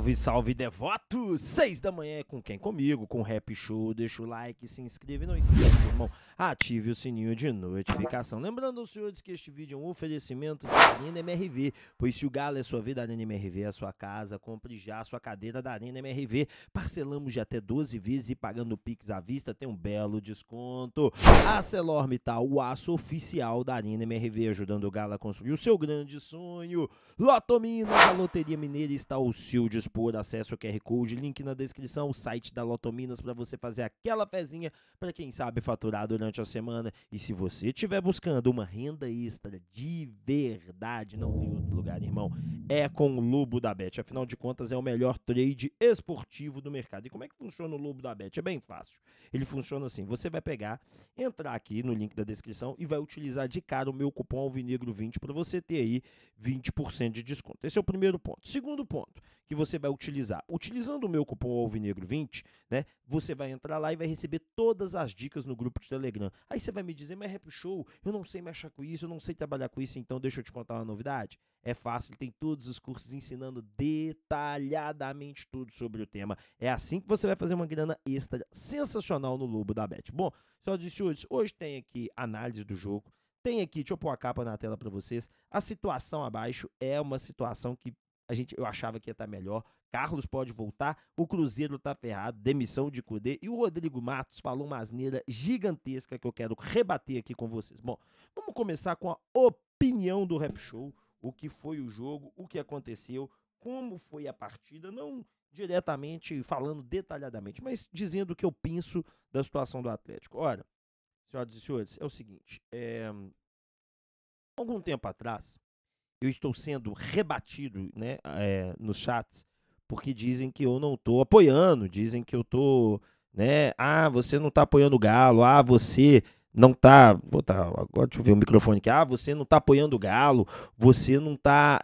Salve, salve, devotos! 6 da manhã é com quem? Comigo, com o Rap Show. Deixa o like, se inscreve e não esquece, irmão. Ative o sininho de notificação. Lembrando aos senhores que este vídeo é um oferecimento da Arena MRV, pois se o Galo é sua vida, a Arena MRV é a sua casa. Compre já a sua cadeira da Arena MRV. Parcelamos de até 12 vezes e pagando o Pix à vista tem um belo desconto. A ArcelorMittal, o aço oficial da Arena MRV, ajudando o Galo a construir o seu grande sonho. Lotominas, a Loteria Mineira está ao seu dispor. Acesse o QR Code, link na descrição, o site da Lotominas para você fazer aquela fezinha para quem sabe faturar durante a semana. E se você estiver buscando uma renda extra de verdade, não tem outro lugar, irmão, é com o Lobo da Bet. Afinal de contas, é o melhor trade esportivo do mercado. E como é que funciona o Lobo da Bet? É bem fácil. Ele funciona assim, você vai pegar, entrar aqui no link da descrição e vai utilizar de cara o meu cupom Alvinegro20 para você ter aí 20% de desconto. Esse é o primeiro ponto. Segundo ponto que você vai utilizar. Utilizando o meu cupom Alvinegro20, né, você vai entrar lá e vai receber todas as dicas no grupo de Telegram. Aí você vai me dizer, mas Rap Show, eu não sei mexer com isso, eu não sei trabalhar com isso, então deixa eu te contar uma novidade. É fácil, tem todos os cursos ensinando detalhadamente tudo sobre o tema. É assim que você vai fazer uma grana extra sensacional no Lobo da Bet. Bom, senhoras e senhores, hoje tem aqui análise do jogo. Tem aqui, deixa eu pôr a capa na tela para vocês. A situação abaixo é uma situação que eu achava que ia estar melhor. Carlos pode voltar, o Cruzeiro está ferrado, demissão de Cudê. E o Rodrigo Matos falou uma asneira gigantesca que eu quero rebater aqui com vocês. Bom, vamos começar com a opinião do Rap Show. O que foi o jogo, o que aconteceu, como foi a partida, não diretamente falando detalhadamente, mas dizendo o que eu penso da situação do Atlético. Ora, senhoras e senhores, é o seguinte, algum tempo atrás, eu estou sendo rebatido, né, nos chats, porque dizem que eu não estou apoiando, dizem que eu estou, né, você não está apoiando o Galo, você não está, agora deixa eu ver o microfone aqui, você não está apoiando o Galo, você não está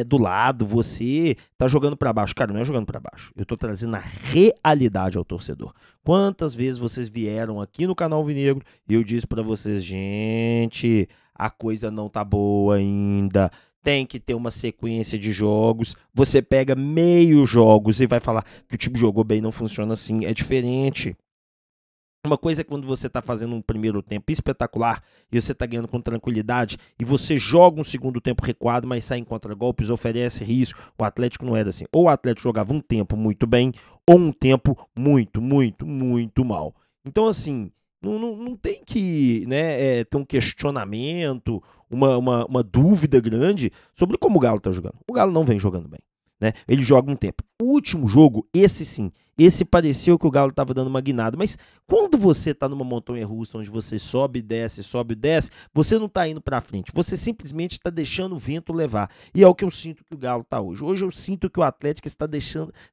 do lado, você está jogando para baixo. Cara, não é jogando para baixo, eu estou trazendo a realidade ao torcedor. Quantas vezes vocês vieram aqui no canal Alvinegro e eu disse para vocês, gente, a coisa não tá boa ainda, tem que ter uma sequência de jogos. Você pega meio jogos e vai falar que o time jogou bem, não funciona assim, é diferente. Uma coisa é quando você está fazendo um primeiro tempo espetacular e você está ganhando com tranquilidade e você joga um segundo tempo recuado, mas sai em contragolpes, oferece risco. O Atlético não era assim. Ou o Atlético jogava um tempo muito bem ou um tempo muito, muito, muito mal. Então, assim, não tem que, né, ter um questionamento, uma dúvida grande sobre como o Galo está jogando. O Galo não vem jogando bem, né? Ele joga um tempo. O último jogo, esse sim, esse pareceu que o Galo estava dando uma guinada, mas quando você está numa montanha-russa onde você sobe e desce, você não está indo para frente, você simplesmente está deixando o vento levar, e é o que eu sinto que o Galo está hoje. Hoje eu sinto que o Atlético está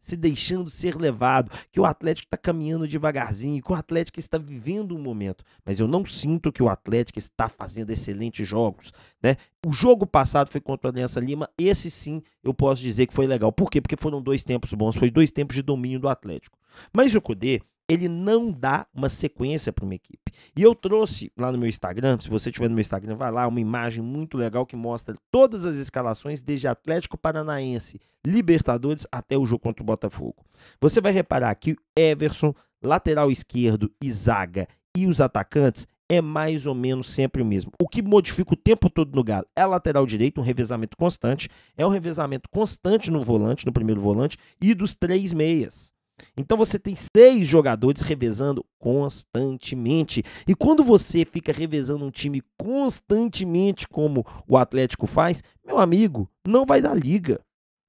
se deixando ser levado, que o Atlético está caminhando devagarzinho, que o Atlético está vivendo um momento, mas eu não sinto que o Atlético está fazendo excelentes jogos, né? O jogo passado foi contra o Aliança Lima, esse sim eu posso dizer que foi legal. Por quê? Porque foram 2 tempos bons, foi 2 tempos de domínio do Atlético. Mas o Cudê, ele não dá uma sequência para uma equipe. E eu trouxe lá no meu Instagram, se você estiver no meu Instagram, vai lá, uma imagem muito legal que mostra todas as escalações desde Atlético Paranaense, Libertadores até o jogo contra o Botafogo. Você vai reparar que Everson, lateral esquerdo e zaga e os atacantes é mais ou menos sempre o mesmo. O que modifica o tempo todo no Galo é a lateral direito, um revezamento constante, é um revezamento constante no volante, no primeiro volante, e dos 3 meias. Então você tem 6 jogadores revezando constantemente. E quando você fica revezando um time constantemente como o Atlético faz, meu amigo, não vai dar liga.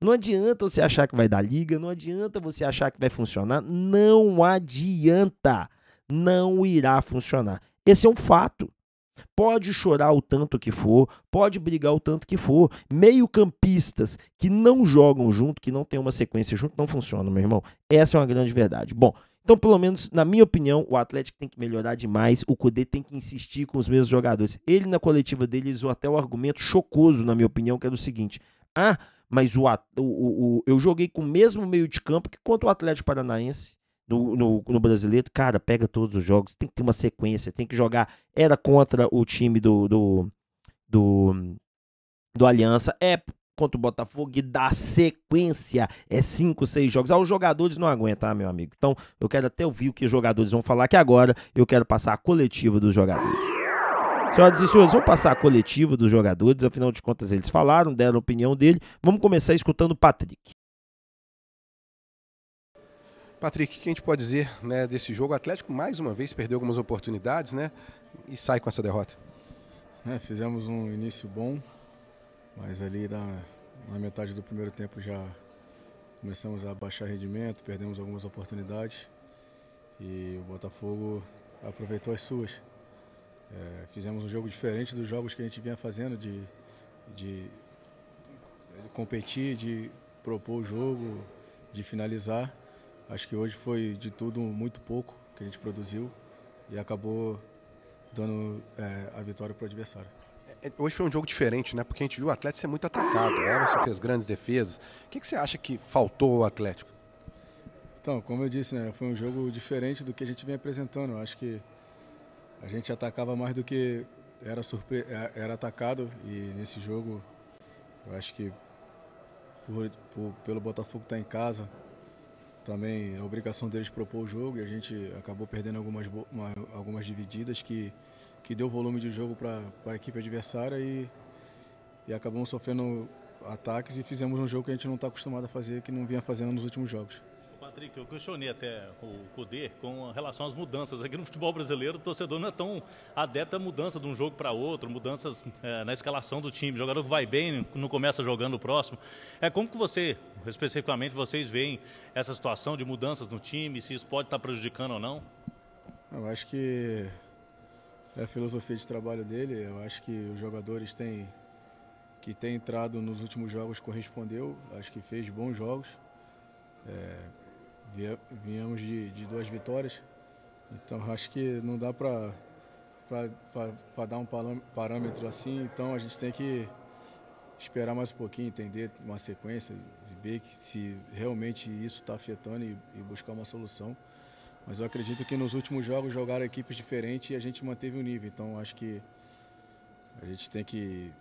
Não adianta você achar que vai dar liga, não adianta você achar que vai funcionar, não adianta, não irá funcionar. Esse é um fato. Pode chorar o tanto que for, pode brigar o tanto que for. Meio-campistas que não jogam junto, que não tem uma sequência junto, não funcionam, meu irmão. Essa é uma grande verdade. Bom, então, pelo menos, na minha opinião, o Atlético tem que melhorar demais. O Cudê tem que insistir com os mesmos jogadores. Ele, na coletiva dele, usou até o argumento chocoso, na minha opinião, que era o seguinte: mas eu joguei com o mesmo meio de campo que contra o Atlético Paranaense. No brasileiro, cara, pega todos os jogos, tem que ter uma sequência, tem que jogar. Era contra o time do Aliança, contra o Botafogo e dar sequência, 5, 6 jogos. Os jogadores não aguentam, meu amigo. Então, eu quero até ouvir o que os jogadores vão falar, que agora eu quero passar a coletiva dos jogadores. Senhoras e senhores, vamos passar a coletiva dos jogadores, afinal de contas eles falaram, deram a opinião dele. Vamos começar escutando o Patrick. Patrick, o que a gente pode dizer, né, desse jogo? O Atlético mais uma vez perdeu algumas oportunidades, né, e sai com essa derrota. Fizemos um início bom, mas ali na metade do primeiro tempo já começamos a baixar rendimento, perdemos algumas oportunidades e o Botafogo aproveitou as suas. Fizemos um jogo diferente dos jogos que a gente vinha fazendo, de competir, de propor o jogo, de finalizar. Acho que hoje foi de tudo muito pouco que a gente produziu e acabou dando a vitória para o adversário. Hoje foi um jogo diferente, né? Porque a gente viu o Atlético ser muito atacado. O Everson fez grandes defesas. O que você acha que faltou ao Atlético? Então, como eu disse, né, foi um jogo diferente do que a gente vem apresentando. Eu acho que a gente atacava mais do que era atacado, e nesse jogo eu acho que pelo Botafogo estar em casa, também a obrigação deles propor o jogo, e a gente acabou perdendo algumas divididas que deu volume de jogo para a equipe adversária e acabamos sofrendo ataques e fizemos um jogo que a gente não está acostumado a fazer, que não vinha fazendo nos últimos jogos. Patrick, eu questionei até o Cudê com relação às mudanças. Aqui no futebol brasileiro, o torcedor não é tão adepto à mudança de um jogo para outro, mudanças na escalação do time. O jogador que vai bem não começa jogando o próximo. Como que você, especificamente, vocês veem essa situação de mudanças no time, se isso pode estar prejudicando ou não? Eu acho que é a filosofia de trabalho dele. Eu acho que os jogadores têm entrado nos últimos jogos, correspondeu. Acho que fez bons jogos. Viemos de 2 vitórias, então acho que não dá para dar um parâmetro assim, então a gente tem que esperar mais um pouquinho, entender uma sequência, ver se realmente isso está afetando e buscar uma solução. Mas eu acredito que nos últimos jogos jogaram equipes diferentes e a gente manteve o nível, então acho que a gente tem que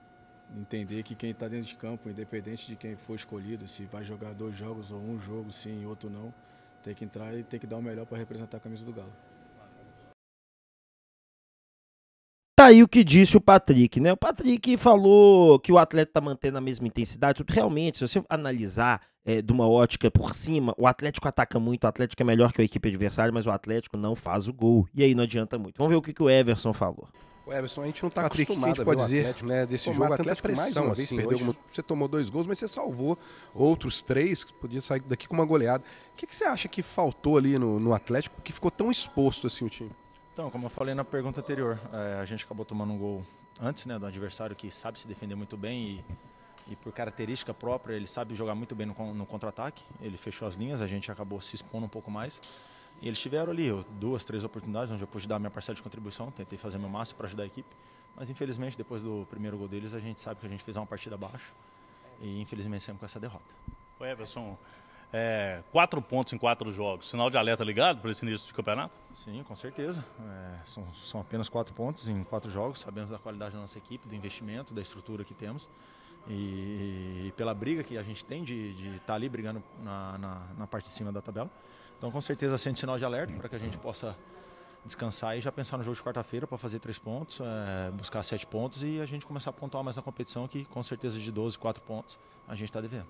entender que quem está dentro de campo, independente de quem for escolhido, se vai jogar 2 jogos ou um jogo sim e outro não, tem que entrar e tem que dar o melhor para representar a camisa do Galo. Tá aí o que disse o Patrick, né? O Patrick falou que o atleta tá mantendo a mesma intensidade. Realmente, se você analisar de uma ótica por cima, o Atlético ataca muito, o Atlético é melhor que a equipe adversária, mas o Atlético não faz o gol. E aí não adianta muito. Vamos ver o que o Everson falou. O Everson, a gente não está acostumado, a gente pode dizer, Atlético, né, desse jogo, a tanta pressão, mais uma vez, assim, perdeu você tomou 2 gols, mas você salvou outros 3, que podia sair daqui com uma goleada. O que você acha que faltou ali no Atlético, que ficou tão exposto assim o time? Então, como eu falei na pergunta anterior, a gente acabou tomando um gol antes, né, do adversário que sabe se defender muito bem e por característica própria ele sabe jogar muito bem no contra-ataque. Ele fechou as linhas, a gente acabou se expondo um pouco mais. E eles tiveram ali 2, 3 oportunidades onde eu pude dar minha parcela de contribuição, tentei fazer meu máximo para ajudar a equipe. Mas infelizmente, depois do primeiro gol deles, a gente sabe que a gente fez uma partida abaixo e infelizmente saímos com essa derrota. O Everson, 4 pontos em 4 jogos, sinal de alerta ligado para esse início de campeonato? Sim, com certeza. São apenas 4 pontos em 4 jogos, sabemos da qualidade da nossa equipe, do investimento, da estrutura que temos. E pela briga que a gente tem de estar ali brigando na parte de cima da tabela. Então, com certeza, sente sinal de alerta para que a gente possa descansar e já pensar no jogo de quarta-feira para fazer 3 pontos, buscar 7 pontos e a gente começar a pontuar mais na competição, que com certeza de 12, 4 pontos a gente está devendo.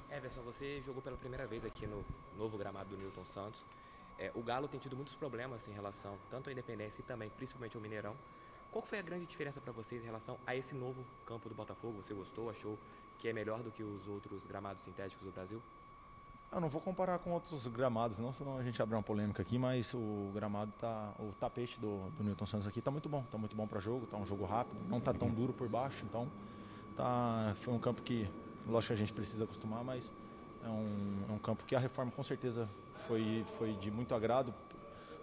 Everson, você jogou pela primeira vez aqui no novo gramado do Newton Santos. O Galo tem tido muitos problemas em relação tanto à Independência e também, principalmente, ao Mineirão. Qual foi a grande diferença para vocês em relação a esse novo campo do Botafogo? Você gostou? Achou que é melhor do que os outros gramados sintéticos do Brasil? Eu não vou comparar com outros gramados, não, senão a gente abre uma polêmica aqui, mas o gramado o tapete do Newton Santos aqui tá muito bom para jogo, tá um jogo rápido, não tá tão duro por baixo, então foi um campo que, lógico que a gente precisa acostumar, mas é um campo que a reforma com certeza foi de muito agrado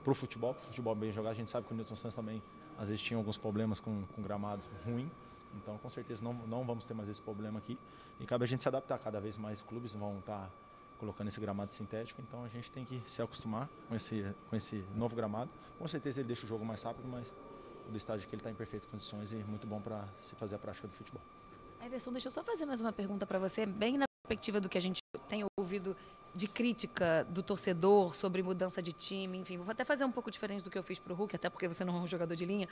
pro futebol bem jogado. A gente sabe que o Newton Santos também às vezes tinha alguns problemas com gramado ruim, então com certeza não vamos ter mais esse problema aqui e cabe a gente se adaptar. Cada vez mais clubes vão estar colocando esse gramado sintético, então a gente tem que se acostumar com esse novo gramado. Com certeza ele deixa o jogo mais rápido, mas o do estádio que ele está em perfeitas condições e muito bom para se fazer a prática do futebol. Everson, deixa eu só fazer mais uma pergunta para você, bem na perspectiva do que a gente tem ouvido de crítica do torcedor sobre mudança de time, enfim, vou até fazer um pouco diferente do que eu fiz para o Hulk, até porque você não é um jogador de linha,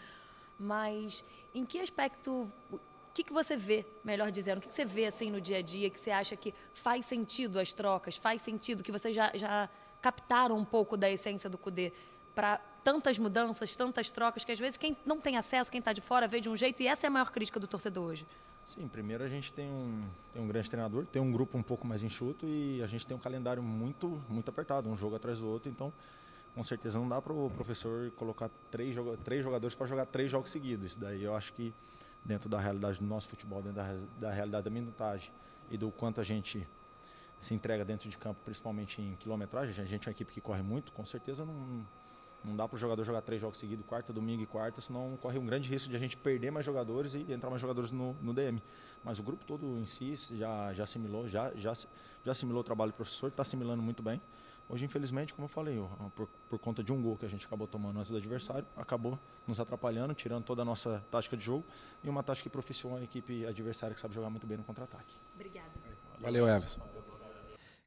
mas em que aspecto, o que você vê, melhor dizendo, o que você vê assim no dia a dia, que você acha que faz sentido as trocas, faz sentido, que vocês já captaram um pouco da essência do Kudê para tantas mudanças, tantas trocas, que às vezes quem não tem acesso, quem está de fora, vê de um jeito, e essa é a maior crítica do torcedor hoje? Sim, primeiro a gente tem um grande treinador, tem um grupo um pouco mais enxuto e a gente tem um calendário muito apertado, um jogo atrás do outro, então com certeza não dá para o professor colocar três jogadores para jogar 3 jogos seguidos. Isso daí eu acho que dentro da realidade do nosso futebol, dentro da realidade da minutagem e do quanto a gente se entrega dentro de campo, principalmente em quilometragem, a gente é uma equipe que corre muito, com certeza não dá para o jogador jogar 3 jogos seguidos, quarta, domingo e quarta, senão corre um grande risco de a gente perder mais jogadores e entrar mais jogadores no DM. Mas o grupo todo em si já assimilou, já assimilou o trabalho do professor, está assimilando muito bem. Hoje, infelizmente, como eu falei, por conta de um gol que a gente acabou tomando antes do adversário, acabou nos atrapalhando, tirando toda a nossa tática de jogo e uma tática que propicia a equipe adversária que sabe jogar muito bem no contra-ataque. Obrigada. Valeu, Everson.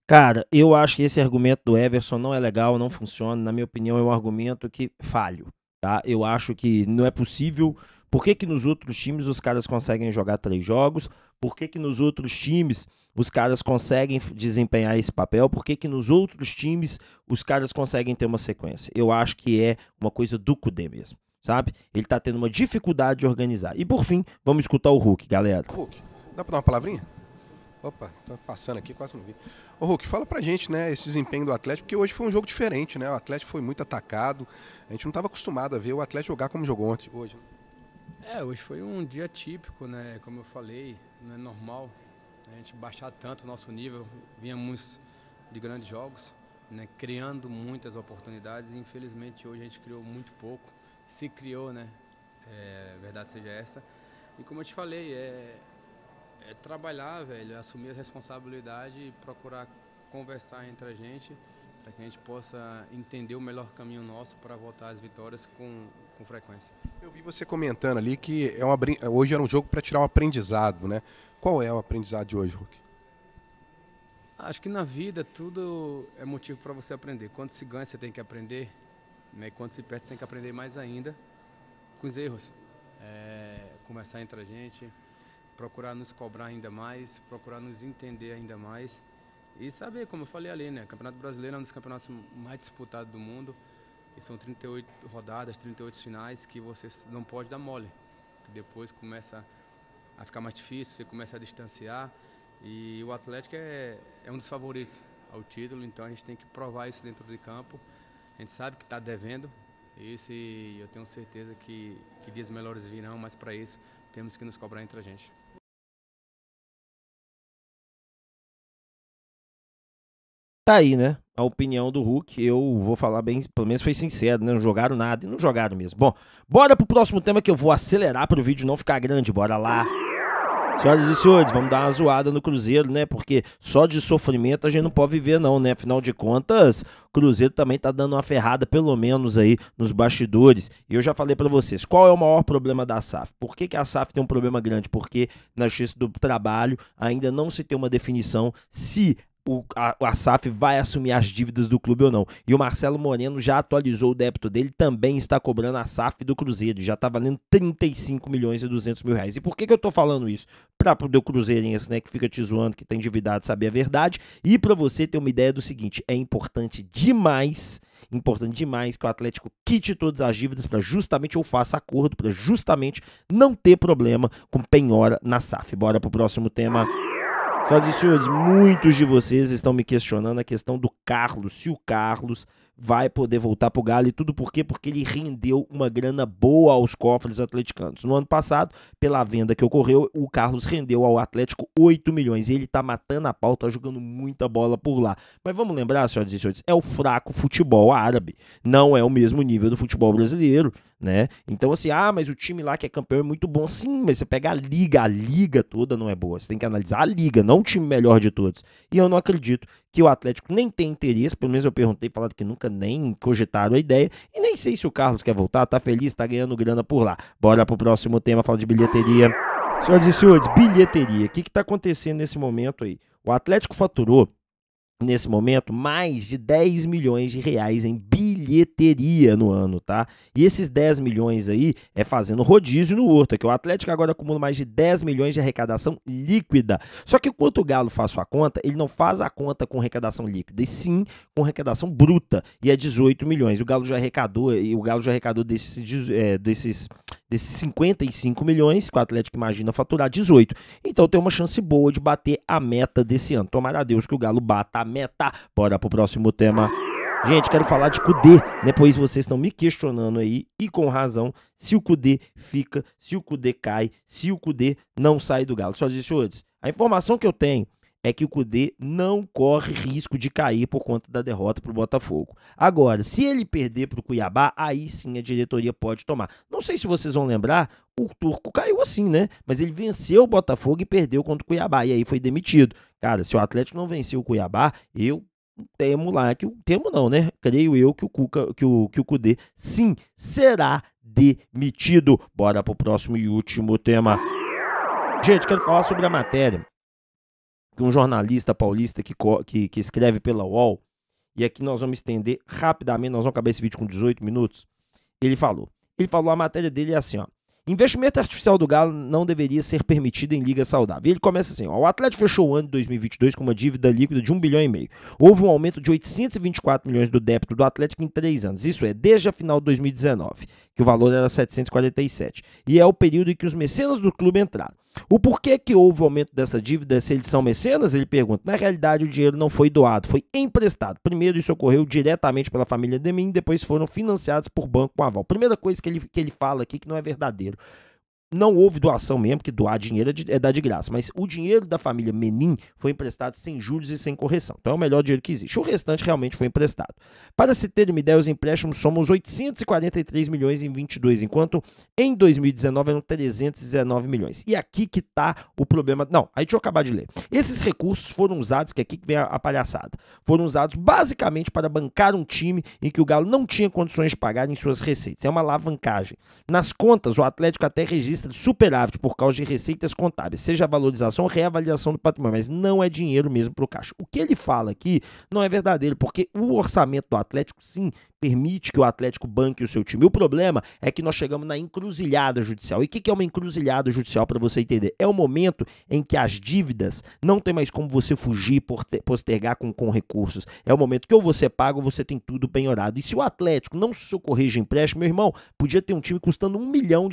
Cara, eu acho que esse argumento do Everson não é legal, não funciona. Na minha opinião, é um argumento que falho, tá? Eu acho que não é possível. Por que nos outros times os caras conseguem jogar 3 jogos? Por que nos outros times os caras conseguem desempenhar esse papel? Por que nos outros times os caras conseguem ter uma sequência? Eu acho que é uma coisa do Kudê mesmo, sabe? Ele tá tendo uma dificuldade de organizar. E por fim, vamos escutar o Hulk, galera. Hulk, dá pra dar uma palavrinha? Opa, tá passando aqui, quase não vi. Ô Hulk, fala pra gente, né, esse desempenho do Atlético, porque hoje foi um jogo diferente, né? O Atlético foi muito atacado. A gente não estava acostumado a ver o Atlético jogar como jogou ontem, hoje. Hoje foi um dia típico, né? Como eu falei, não é normal a gente baixar tanto o nosso nível. Vínhamos de grandes jogos, né? Criando muitas oportunidades e infelizmente hoje a gente criou muito pouco. Se criou, né? Verdade seja essa. E como eu te falei, é trabalhar, velho, assumir a responsabilidade e procurar conversar entre a gente para que a gente possa entender o melhor caminho nosso para voltar às vitórias com frequência. Eu vi você comentando ali que hoje era um jogo para tirar um aprendizado, né? Qual é o aprendizado de hoje, Hulk? Acho que na vida tudo é motivo para você aprender. Quando se ganha, você tem que aprender, né? E quando se perde, você tem que aprender mais ainda com os erros. Conversar entre a gente, procurar nos cobrar ainda mais, procurar nos entender ainda mais e saber, como eu falei ali, né? O Campeonato Brasileiro é um dos campeonatos mais disputados do mundo e são 38 rodadas, 38 finais que você não pode dar mole. Depois começa a ficar mais difícil, você começa a distanciar e o Atlético é um dos favoritos ao título, então a gente tem que provar isso dentro de campo. A gente sabe que está devendo isso e eu tenho certeza que dias melhores virão, mas para isso temos que nos cobrar entre a gente. Tá aí, né? A opinião do Hulk, eu vou falar bem, pelo menos foi sincero, né? Não jogaram nada e não jogaram mesmo. Bom, bora pro próximo tema que eu vou acelerar pro vídeo não ficar grande, bora lá. Senhoras e senhores, vamos dar uma zoada no Cruzeiro, né? Porque só de sofrimento a gente não pode viver não, né? Afinal de contas, o Cruzeiro também tá dando uma ferrada, pelo menos aí, nos bastidores. E eu já falei pra vocês, qual é o maior problema da SAF? Por que a SAF tem um problema grande? Porque na Justiça do Trabalho ainda não se tem uma definição se a SAF vai assumir as dívidas do clube ou não. E o Marcelo Moreno já atualizou o débito dele, também está cobrando a SAF do Cruzeiro, já está valendo 35 milhões e 200 mil reais. E por que eu tô falando isso? Para poder o cruzeirense, né, que fica te zoando, que tem endividado, saber a verdade, e para você ter uma ideia do seguinte, é importante demais que o Atlético quite todas as dívidas para justamente, ou faça acordo, para justamente não ter problema com penhora na SAF. Bora pro próximo tema. Senhoras e senhores, muitos de vocês estão me questionando a questão do Carlos, se o Carlos vai poder voltar pro Galo e tudo por quê? Porque ele rendeu uma grana boa aos cofres atleticanos. No ano passado, pela venda que ocorreu, o Carlos rendeu ao Atlético 8 milhões e ele tá matando a pau, tá jogando muita bola por lá. Mas vamos lembrar, senhoras e senhores, é o fraco futebol árabe, não é o mesmo nível do futebol brasileiro, né? Então assim, mas o time lá que é campeão é muito bom. Sim, mas você pega a liga toda não é boa. Você tem que analisar a liga, não o time melhor de todos. E eu não acredito que o Atlético nem tem interesse, pelo menos eu perguntei, falaram que nunca nem cogitaram a ideia, e nem sei se o Carlos quer voltar, tá feliz, tá ganhando grana por lá. Bora pro próximo tema, fala de bilheteria. Senhoras e senhores, bilheteria. O que está acontecendo nesse momento aí? O Atlético faturou, nesse momento, mais de 10 milhões de reais em bilheteria no ano, tá? E esses 10 milhões aí é fazendo rodízio no Horta, que o Atlético agora acumula mais de 10 milhões de arrecadação líquida. Só que enquanto o Galo faz sua conta, ele não faz a conta com arrecadação líquida, e sim com arrecadação bruta, e é 18 milhões. O Galo já arrecadou, desses 55 milhões, que o Atlético imagina faturar 18. Então tem uma chance boa de bater a meta desse ano. Tomara a Deus que o Galo bata a meta. Bora pro próximo tema. Gente, quero falar de Kudê, né? Pois vocês estão me questionando aí, e com razão, se o Kudê fica, se o Kudê cai, se o Kudê não sai do Galo. Senhoras e senhores, a informação que eu tenho é que o Kudê não corre risco de cair por conta da derrota para o Botafogo. Agora, se ele perder para o Cuiabá, aí sim a diretoria pode tomar. Não sei se vocês vão lembrar, o Turco caiu assim, né? Mas ele venceu o Botafogo e perdeu contra o Cuiabá, e aí foi demitido. Cara, se o Atlético não venceu o Cuiabá, eu temo lá, creio eu que o Kudê sim será demitido. Bora pro próximo e último tema. Gente, quero falar sobre a matéria que um jornalista paulista que escreve pela UOL, e aqui nós vamos estender rapidamente, nós vamos acabar esse vídeo com 18 minutos. Ele falou, a matéria dele é assim, ó: investimento artificial do Galo não deveria ser permitido em liga saudável. E ele começa assim, ó: o Atlético fechou o ano de 2022 com uma dívida líquida de 1,5 bilhão. Houve um aumento de 824 milhões do débito do Atlético em 3 anos. Isso é, desde a final de 2019, que o valor era 747. E é o período em que os mecenas do clube entraram. O porquê que houve o aumento dessa dívida, se eles são mecenas, ele pergunta. Na realidade, o dinheiro não foi doado, foi emprestado. Primeiro, isso ocorreu diretamente pela família Demin, depois foram financiados por banco com aval. Primeira coisa que ele fala aqui que não é verdadeiro. Não houve doação mesmo, porque doar dinheiro é dar de graça. Mas o dinheiro da família Menin foi emprestado sem juros e sem correção. Então é o melhor dinheiro que existe. O restante realmente foi emprestado. Para se ter uma ideia, os empréstimos somam os 843 milhões em 22, enquanto em 2019 eram 319 milhões. E aqui que está o problema. Não, aí deixa eu acabar de ler. Esses recursos foram usados, que aqui que vem a palhaçada, foram usados basicamente para bancar um time em que o Galo não tinha condições de pagar em suas receitas. É uma alavancagem. Nas contas, o Atlético até registra de superávit por causa de receitas contábeis, seja a valorização ou reavaliação do patrimônio, mas não é dinheiro mesmo para o caixa. O que ele fala aqui não é verdadeiro, porque o orçamento do Atlético, sim, permite que o Atlético banque o seu time. O problema é que nós chegamos na encruzilhada judicial. E o que é uma encruzilhada judicial, para você entender? É o momento em que as dívidas não tem mais como você fugir, postergar com recursos. É o momento que ou você paga ou você tem tudo penhorado. E se o Atlético não se socorrer de empréstimo, meu irmão, podia ter um time custando R$1 milhão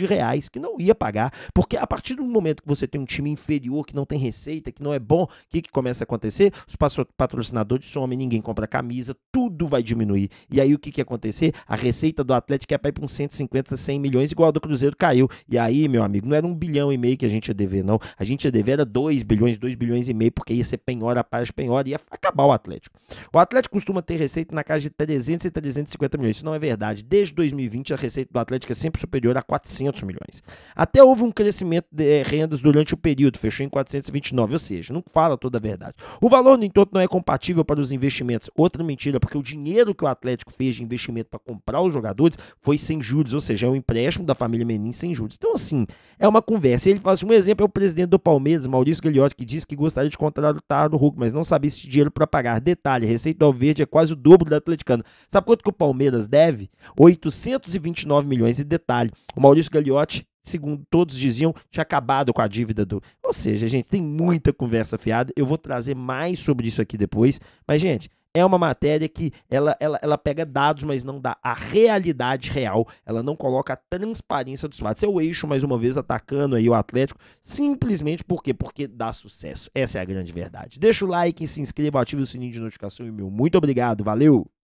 que não ia pagar. Porque a partir do momento que você tem um time inferior, que não tem receita, que não é bom, o que começa a acontecer? Os patrocinadores somem, ninguém compra camisa, tudo vai diminuir. E aí o que acontecer? A receita do Atlético é para ir para uns 150, 100 milhões, igual a do Cruzeiro caiu. E aí, meu amigo, não era R$1,5 bilhão que a gente ia dever, não. A gente ia dever era 2 bilhões, 2,5 bilhões, porque ia ser penhora, paz, penhora, ia acabar o Atlético. O Atlético costuma ter receita na casa de 300 e 350 milhões. Isso não é verdade. Desde 2020, a receita do Atlético é sempre superior a 400 milhões. Até houve um crescimento de rendas durante o período, fechou em 429, ou seja, não fala toda a verdade. O valor, no entanto, não é compatível para os investimentos. Outra mentira, porque o dinheiro que o Atlético fez de investimento para comprar os jogadores foi sem juros, ou seja, é um empréstimo da família Menin sem juros. Então, assim, é uma conversa. E ele faz um exemplo, é o presidente do Palmeiras, Maurício Gagliotti, que disse que gostaria de contratar o Hulk, mas não sabia se dinheiro para pagar. Detalhe, a receita do Alverde é quase o dobro da atleticana. Sabe quanto que o Palmeiras deve? 829 milhões. E detalhe, o Maurício Gagliotti, segundo todos diziam, tinha acabado com a dívida do... Ou seja, gente, tem muita conversa fiada. Eu vou trazer mais sobre isso aqui depois. Mas, gente, é uma matéria que ela pega dados, mas não dá a realidade real. Ela não coloca a transparência dos fatos. É o Eixo, mais uma vez, atacando aí o Atlético. Simplesmente por quê? Porque dá sucesso. Essa é a grande verdade. Deixa o like, se inscreva, ative o sininho de notificação e meu muito obrigado. Valeu!